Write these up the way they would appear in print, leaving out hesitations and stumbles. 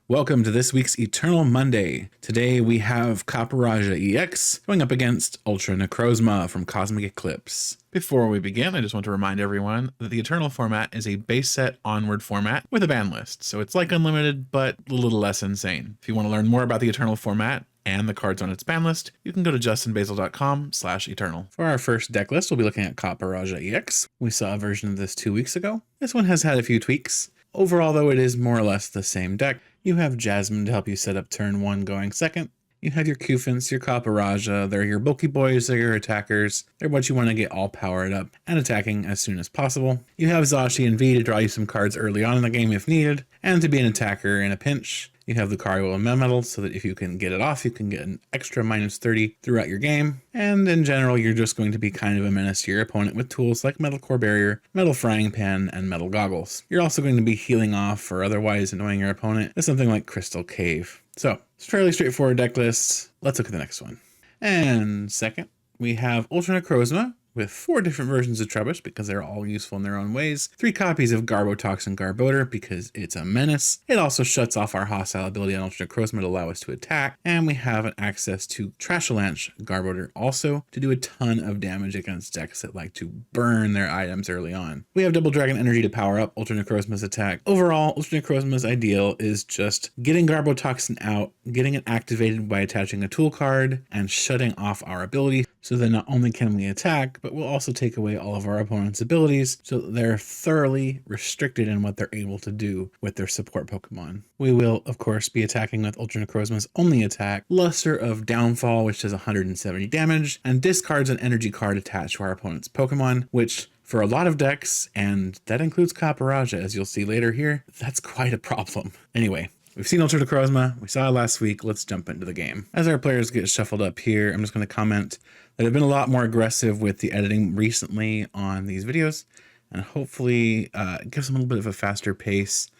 Welcome to this week's Eternal Monday. Today we have Copperajah EX going up against Ultra Necrozma from Cosmic Eclipse. Before we begin, I just want to remind everyone that the Eternal format is a base set onward format with a ban list, so it's like Unlimited, but a little less insane. If you want to learn more about the Eternal format and the cards on its ban list, you can go to justinbasil.com/eternal. For our first deck list, we'll be looking at Copperajah EX. We saw a version of this 2 weeks ago. This one has had a few tweaks. Overall, though, it is more or less the same deck. You have Jasmine to help you set up turn 1 going second. You have your Kufins, your Copperajah, they're your bulky boys, they're your attackers. They're what you want to get all powered up and attacking as soon as possible. You have Zashi and V to draw you some cards early on in the game if needed, and to be an attacker in a pinch. You have the Lucario and Metal so that if you can get it off, you can get an extra -30 throughout your game. And in general, you're just going to be kind of a menace to your opponent with tools like Metal Core Barrier, Metal Frying Pan, and Metal Goggles. You're also going to be healing off or otherwise annoying your opponent with something like Crystal Cave. So, it's a fairly straightforward deck list. Let's look at the next one. And second, we have Ultra Necrozma with 4 different versions of Trebuch because they're all useful in their own ways. 3 copies of Garbotoxin Garbodor because it's a menace. It also shuts off our hostile ability on Ultra Necrozma to allow us to attack. And we have an access to Trashalanche Garbodor also to do a ton of damage against decks that like to burn their items early on. We have Double Dragon Energy to power up Ultra Necrozma's attack. Overall, Ultra Necrozma's ideal is just getting Garbotoxin out, getting it activated by attaching a tool card, and shutting off our ability so that not only can we attack, but we'll also take away all of our opponent's abilities so that they're thoroughly restricted in what they're able to do with their support Pokemon. We will, of course, be attacking with Ultra Necrozma's only attack, Luster of Downfall, which does 170 damage, and discards an energy card attached to our opponent's Pokemon, which for a lot of decks, and that includes Copperajah, as you'll see later here, that's quite a problem. Anyway, we've seen Ultra Necrozma, we saw it last week, let's jump into the game. As our players get shuffled up here, I'm just going to comment that I've been a lot more aggressive with the editing recently on these videos, and hopefully it gives them a little bit of a faster pace,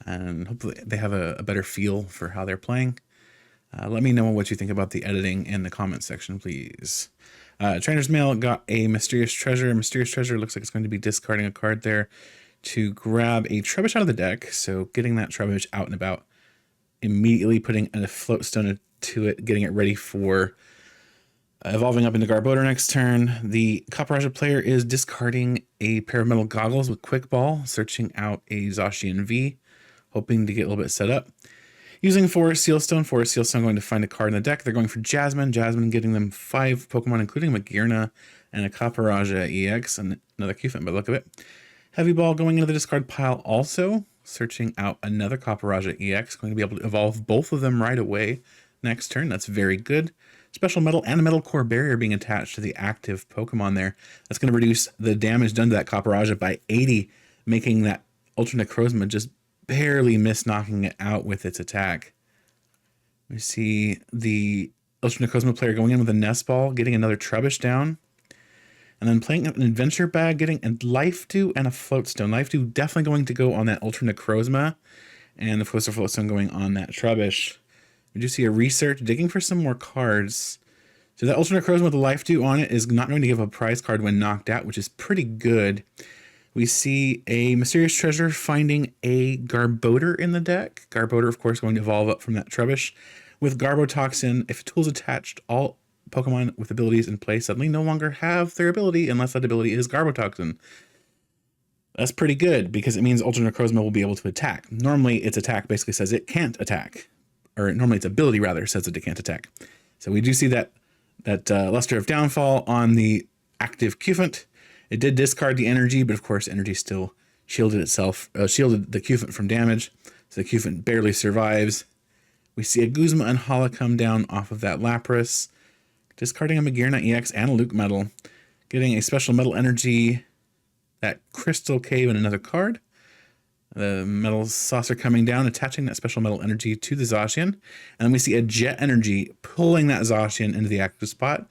and hopefully they have a better feel for how they're playing. Let me know what you think about the editing in the comments section, please. Trainer's Mail got a Mysterious Treasure. Mysterious Treasure looks like it's going to be discarding a card there to grab a Trebuch out of the deck, so getting that Trebuch out and about, immediately putting a Float Stone to it, getting it ready for evolving up into Garbodor next turn. The Copperajah player is discarding a pair of Metal Goggles with Quick Ball, searching out a Zacian V, hoping to get a little bit set up. Using Forest Sealstone going to find a card in the deck. They're going for Jasmine. Jasmine getting them 5 Pokemon, including Magearna and a Copperajah EX, and another Cufant by the look of it. Heavy Ball going into the discard pile also, searching out another Copperajah EX, going to be able to evolve both of them right away next turn. That's very good. Special Metal and a Metal Core Barrier being attached to the active Pokemon there. That's going to reduce the damage done to that Copperajah by 80, making that Ultra Necrozma just barely miss knocking it out with its attack. We see the Ultra Necrozma player going in with a Nest Ball, getting another Trebuch down, and then playing an Adventure Bag, getting a Life Dew and a Float Stone. Life Dew definitely going to go on that Ultra Necrozma, and of course the Float Stone going on that Trebuch. We do see a Research, digging for some more cards. So that Ultra Necrozma with a Life Dew on it is not going to give a prize card when knocked out, which is pretty good. We see a Mysterious Treasure finding a Garbodor in the deck. Garbodor, of course, going to evolve up from that Trebuch. With Garbotoxin, if a tool's attached, all Pokemon with abilities in play suddenly no longer have their ability unless that ability is Garbotoxin. That's pretty good because it means Ultra Necrozma will be able to attack. Normally, its attack basically says it can't attack. Or normally its ability, rather, says that it can't attack. So we do see that Luster of Downfall on the active Cufant. It did discard the energy, but of course energy still shielded the Cufant from damage. So the Cufant barely survives. We see a Guzma and Hala come down off of that Lapras, discarding a Magearna EX and a Luke Metal, getting a Special Metal Energy, that Crystal Cave, and another card. The Metal Saucer coming down, attaching that Special Metal Energy to the Zacian. And then we see a Jet Energy pulling that Zacian into the active spot.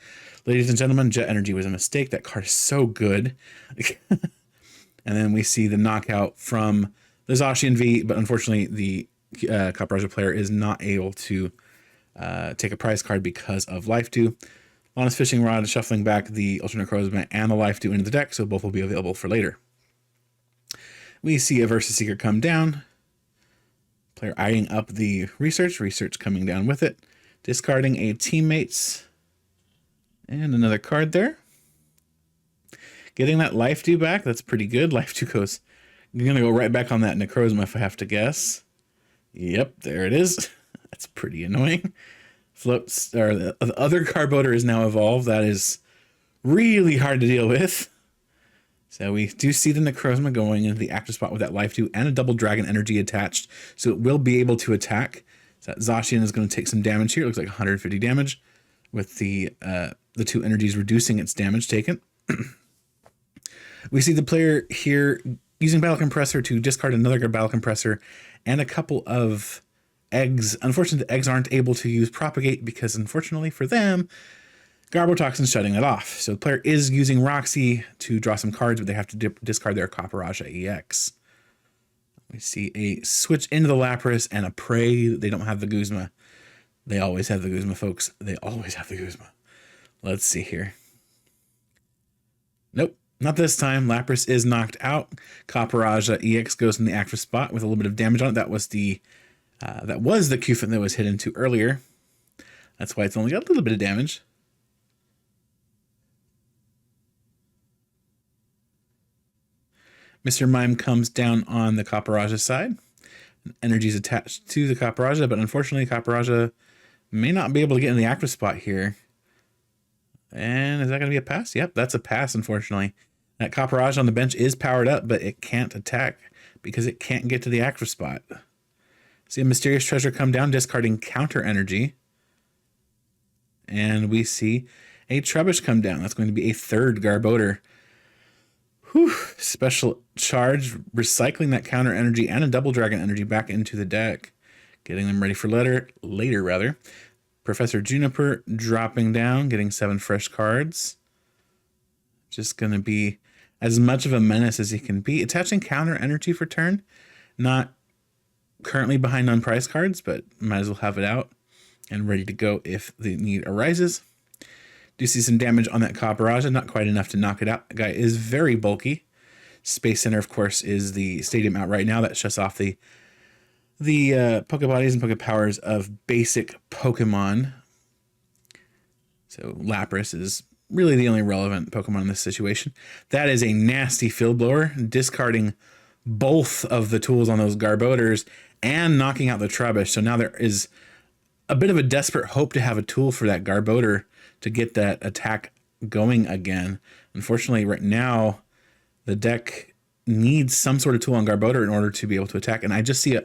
Ladies and gentlemen, Jet Energy was a mistake. That card is so good. And then we see the knockout from the Zacian V, but unfortunately the Copperajah player is not able to take a prize card because of Life Dew. Lana's Fishing Rod shuffling back the Ultra Necrozma and the Life Dew into the deck, so both will be available for later. We see a Versus Seeker come down, Player eyeing up the research coming down with it. Discarding a teammate's. And another card there. Getting that life dew back, that's pretty good. Life dew goes, you're going to go right back on that Necrozma if I have to guess. Yep, there it is. That's pretty annoying. Floats, or the other Garbodor is now evolved. That is really hard to deal with. So we do see the Necrozma going into the active spot with that life dew and a double dragon energy attached. So it will be able to attack. So that Zacian is going to take some damage here. It looks like 150 damage with the two energies reducing its damage taken. We see the player here using Battle Compressor to discard another Battle Compressor and a couple of eggs. Unfortunately, the eggs aren't able to use Propagate because, unfortunately for them, Garbotoxin's shutting it off. So the player is using Roxy to draw some cards, but they have to discard their Copperajah EX. We see a switch into the Lapras and a Prey. They don't have the Guzma. They always have the Guzma, folks. They always have the Guzma. Let's see here. Nope. Not this time. Lapras is knocked out. Copperajah EX goes in the active spot with a little bit of damage on it. That was the Cufant that was hit into earlier. That's why it's only got a little bit of damage. Mr. Mime comes down on the Copperajah side. Energy is attached to the Copperajah, but unfortunately Copperajah may not be able to get in the active spot here. And is that going to be a pass? Yep, that's a pass, unfortunately. That Copperajah on the bench is powered up, but it can't attack because it can't get to the active spot. See a Mysterious Treasure come down, discarding counter energy. And we see a Trubbish come down. That's going to be a third Garbodor. Whew. Special charge, recycling that counter energy and a double dragon energy back into the deck. Getting them ready for later. Professor Juniper dropping down, getting 7 fresh cards. Just going to be as much of a menace as he can be. Attaching counter energy for turn. Not currently behind on prize cards, but might as well have it out and ready to go if the need arises. Do see some damage on that Copperajah, not quite enough to knock it out. The guy is very bulky. Space Center, of course, is the stadium out right now that shuts off the Pokebodies and Pokepowers of basic Pokemon. So Lapras is really the only relevant Pokemon in this situation. That is a nasty field blower, discarding both of the tools on those Garbodors and knocking out the Trubbish. So now there is a bit of a desperate hope to have a tool for that Garbodor to get that attack going again. Unfortunately, right now, the deck needs some sort of tool on Garbodor in order to be able to attack. And I just see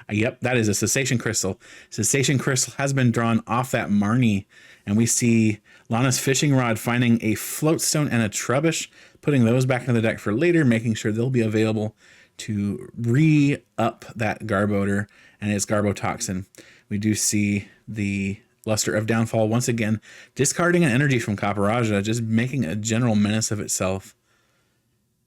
yep, that is a Cessation Crystal. Cessation Crystal has been drawn off that Marnie, and we see Lana's Fishing Rod finding a Floatstone and a Trubbish, putting those back into the deck for later, making sure they'll be available to re-up that Garbodor and its Garbotoxin. We do see the Luster of Downfall once again, discarding an energy from Copperajah, just making a general menace of itself.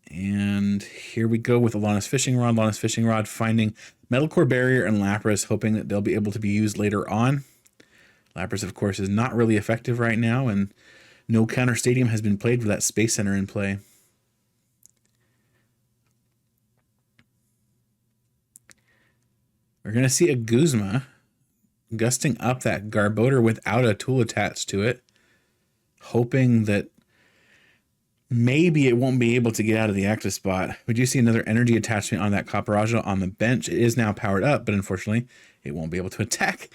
And here we go with Alana's Fishing Rod. Alana's Fishing Rod finding Metal Core Barrier and Lapras, hoping that they'll be able to be used later on. Lapras, of course, is not really effective right now, and no counter stadium has been played with that Space Center in play. We're going to see a Guzma gusting up that Garbodor without a tool attached to it, hoping that maybe it won't be able to get out of the active spot. We do see another energy attachment on that Copperajah on the bench. It is now powered up, but unfortunately, it won't be able to attack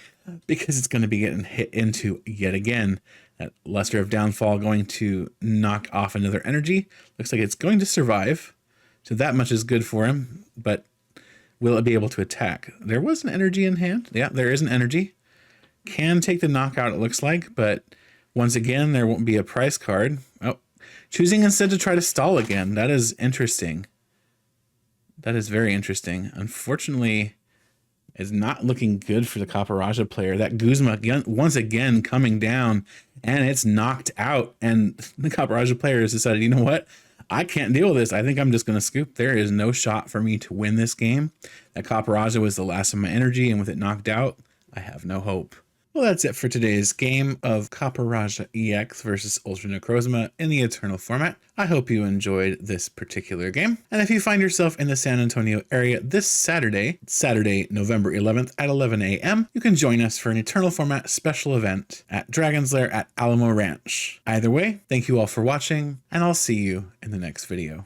because it's going to be getting hit into yet again. That Luster of Downfall going to knock off another energy. Looks like it's going to survive, so that much is good for him, but will it be able to attack? There was an energy in hand. Yeah, there is an energy. Can take the knockout, it looks like, but once again, there won't be a prize card. Oh, choosing instead to try to stall again. That is interesting. That is very interesting. Unfortunately, it's not looking good for the Copperajah player. That Guzma once again coming down, and it's knocked out. And the Copperajah player has decided, you know what? I can't deal with this. I think I'm just going to scoop. There is no shot for me to win this game. That Copperajah was the last of my energy, and with it knocked out, I have no hope. Well, that's it for today's game of Copperajah EX versus Ultra Necrozma in the Eternal format. I hope you enjoyed this particular game. And if you find yourself in the San Antonio area this Saturday, November 11th at 11 a.m., you can join us for an Eternal format special event at Dragon's Lair at Alamo Ranch. Either way, thank you all for watching, and I'll see you in the next video.